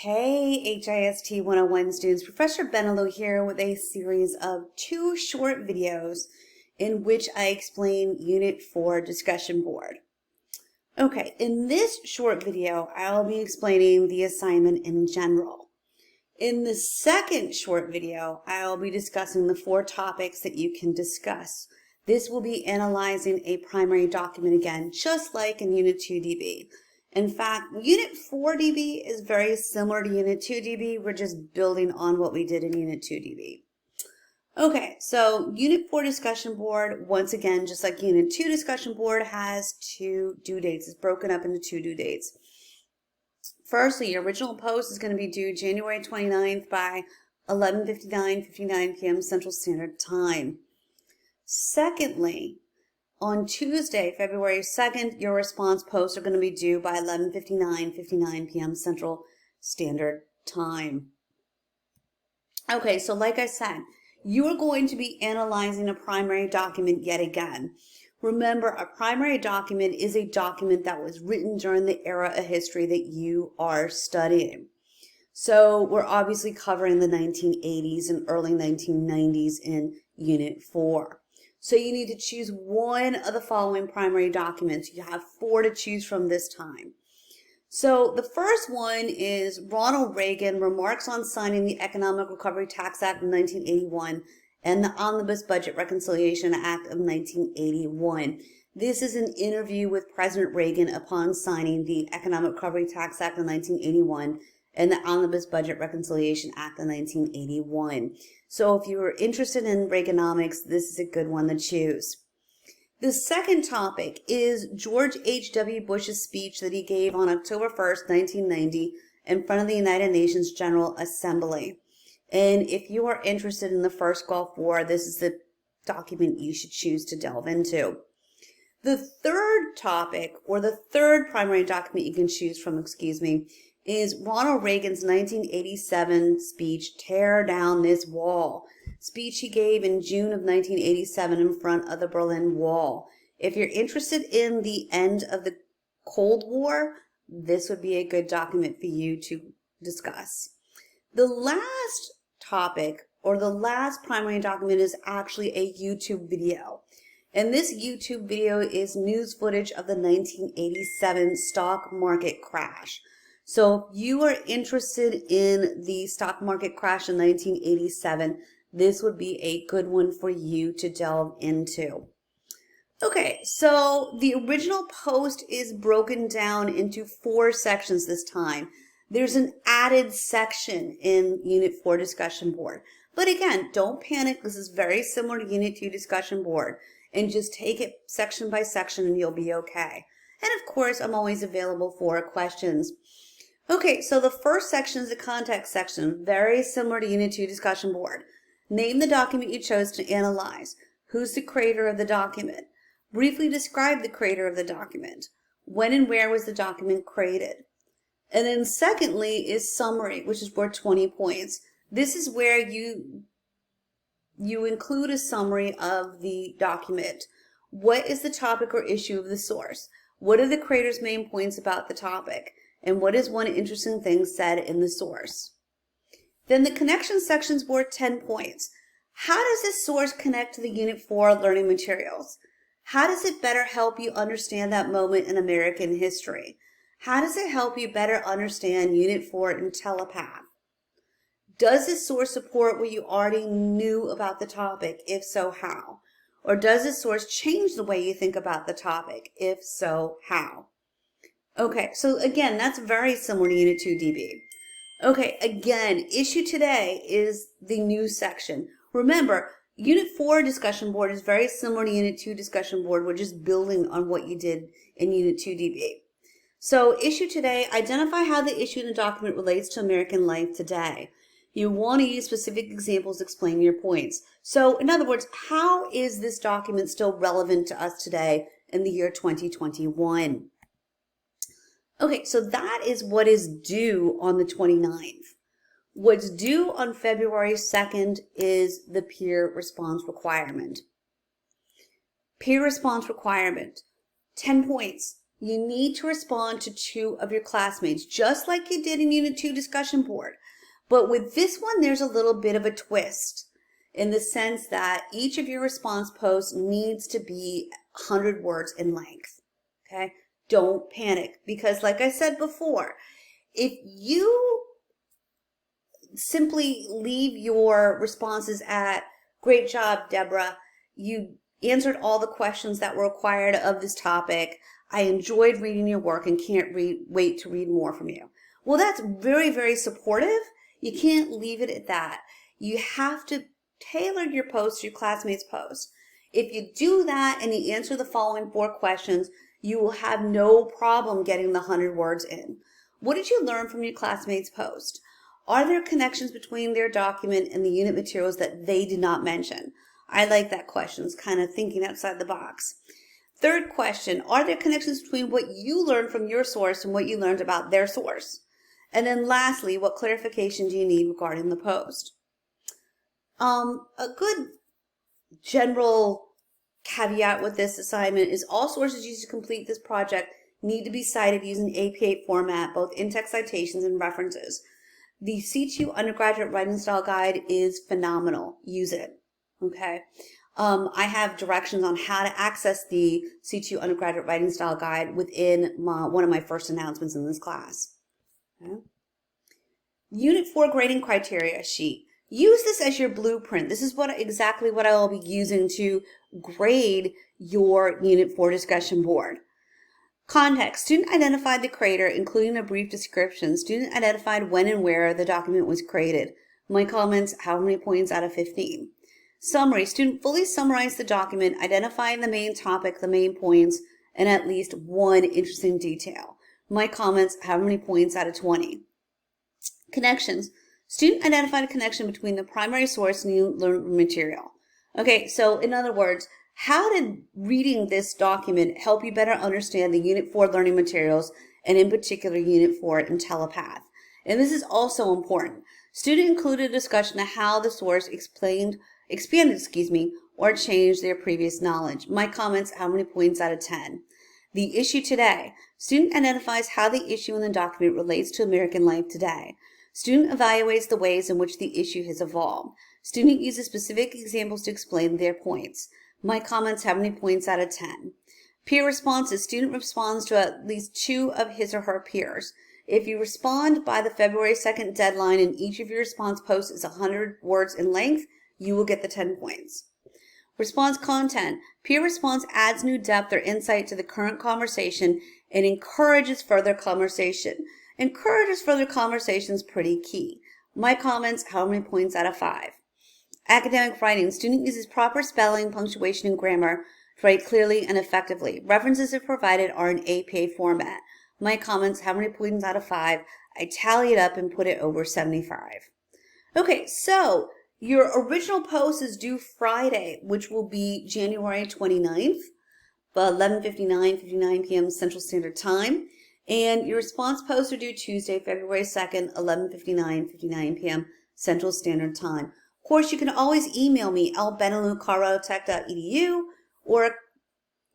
Hey, HIST 101 students, Professor Benelou here with a series of 2 short videos in which I explain Unit 4 discussion board. Okay, in this short video, I'll be explaining the assignment in general. In the second short video, I'll be discussing the 4 topics that you can discuss. This will be analyzing a primary document again, just like in Unit 2 DB. In fact, Unit 4 DB is very similar to Unit 2 DB. We're just building on what we did in Unit 2 DB. Okay, so Unit 4 discussion board, once again, just like Unit 2 discussion board, has 2 due dates. It's broken up into 2 due dates. Firstly, your original post is going to be due January 29th by 11:59 p.m. Central Standard Time. Secondly, on Tuesday, February 2nd, your response posts are going to be due by 11:59 p.m. Central Standard Time. Okay, so like I said, you are going to be analyzing a primary document yet again. Remember, a primary document is a document that was written during the era of history that you are studying. So we're obviously covering the 1980s and early 1990s in Unit 4. So you need to choose one of the following primary documents. You have 4 to choose from this time. So the first one is Ronald Reagan Remarks on Signing the Economic Recovery Tax Act of 1981 and the Omnibus Budget Reconciliation Act of 1981. This is an interview with President Reagan upon signing the Economic Recovery Tax Act of 1981 and the Omnibus Budget Reconciliation Act of 1981. So if you are interested in Reaganomics, this is a good one to choose. The second topic is George H.W. Bush's speech that he gave on October 1st, 1990 in front of the United Nations General Assembly. And if you are interested in the first Gulf War, this is the document you should choose to delve into. The third topic, or the third primary document you can choose from, is Ronald Reagan's 1987 speech, Tear Down This Wall, speech he gave in June of 1987 in front of the Berlin Wall. If you're interested in the end of the Cold War, this would be a good document for you to discuss. The last topic, or the last primary document, is actually a YouTube video. And this YouTube video is news footage of the 1987 stock market crash. So if you are interested in the stock market crash in 1987, this would be a good one for you to delve into. Okay, so the original post is broken down into 4 sections this time. There's an added section in Unit 4 discussion board. But again, don't panic. This is very similar to Unit 2 discussion board. And just take it section by section and you'll be okay. And of course, I'm always available for questions. Okay, so the first section is the context section, very similar to Unit 2 discussion board. Name the document you chose to analyze. Who's the creator of the document? Briefly describe the creator of the document. When and where was the document created? And then secondly is summary, which is worth 20 points. This is where you include a summary of the document. What is the topic or issue of the source? What are the creator's main points about the topic? And what is one interesting thing said in the source? Then the connection section is worth 10 points. How does this source connect to the Unit 4 learning materials? How does it better help you understand that moment in American history? How does it help you better understand Unit 4 in telepath? Does this source support what you already knew about the topic? If so, how? Or does this source change the way you think about the topic? If so, how? Okay, so again, that's very similar to Unit 2 DB. Okay, again, issue today is the news section. Remember, Unit 4 discussion board is very similar to Unit 2 discussion board. We're just building on what you did in Unit 2 DB. So issue today, identify how the issue in the document relates to American life today. You want to use specific examples to explain your points. So in other words, how is this document still relevant to us today in the year 2021? Okay, so that is what is due on the 29th. What's due on February 2nd is the peer response requirement. Peer response requirement, 10 points. you need to respond to 2 of your classmates, just like you did in Unit 2 discussion board. But with this one, there's a little bit of a twist in the sense that each of your response posts needs to be 100 words in length, okay? Don't panic, because like I said before, if you simply leave your responses at, great job, Deborah, you answered all the questions that were required of this topic, I enjoyed reading your work and can't wait to read more from you. Well, that's very, very supportive. You can't leave it at that. You have to tailor your post to your classmates' post. If you do that and you answer the following 4 questions, you will have no problem getting the 100 words in. What did you learn from your classmates' post? Are there connections between their document and the unit materials that they did not mention? I like that question. It's kind of thinking outside the box. 3rd question, are there connections between what you learned from your source and what you learned about their source? And then lastly, what clarification do you need regarding the post? A good general caveat with this assignment is all sources used to complete this project need to be cited using APA format, both in-text citations and references. The C2 undergraduate writing style guide is phenomenal. Use it, okay? I have directions on how to access the C2 undergraduate writing style guide within one of my first announcements in this class. Okay. Unit 4 grading criteria sheet. Use this as your blueprint. This is exactly what I will be using to grade your Unit 4 discussion board. Context. Student identified the creator, including a brief description. Student identified when and where the document was created. My comments, how many points out of 15? Summary. Student fully summarized the document, identifying the main topic, the main points, and at least one interesting detail. My comments, how many points out of 20? Connections. Student identified a connection between the primary source and you learned material. Okay, so in other words, how did reading this document help you better understand the Unit 4 learning materials, and in particular Unit 4 and Telepath? And this is also important. Student included a discussion of how the source expanded, or changed their previous knowledge. My comments, how many points out of 10? The issue today. Student identifies how the issue in the document relates to American life today. Student evaluates the ways in which the issue has evolved. Student uses specific examples to explain their points. My comments, how many points out of 10? Peer responses. Student responds to at least 2 of his or her peers. If you respond by the February 2nd deadline and each of your response posts is 100 words in length, you will get the 10 points. Response content. Peer response adds new depth or insight to the current conversation and encourages further conversation. Encourages further conversation is pretty key. My comments, how many points out of 5? Academic writing. Student uses proper spelling, punctuation, and grammar to write clearly and effectively. References if provided are in APA format. My comments, how many points out of 5? I tally it up and put it over 75. Okay, so your original post is due Friday, which will be January 29th, 59 p.m. Central Standard Time. And your response posts are due Tuesday, February 2nd, 59 p.m. Central Standard Time. Of course, you can always email me, lbenelou@coloradotech.edu, or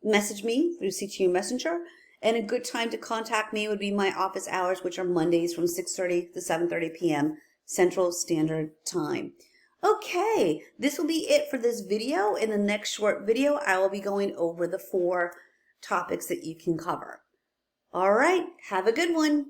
message me through C2 Messenger. And a good time to contact me would be my office hours, which are Mondays from 6:30 to 7:30 p.m. Central Standard Time. Okay, this will be it for this video. In the next short video, I will be going over the 4 topics that you can cover. All right, have a good one.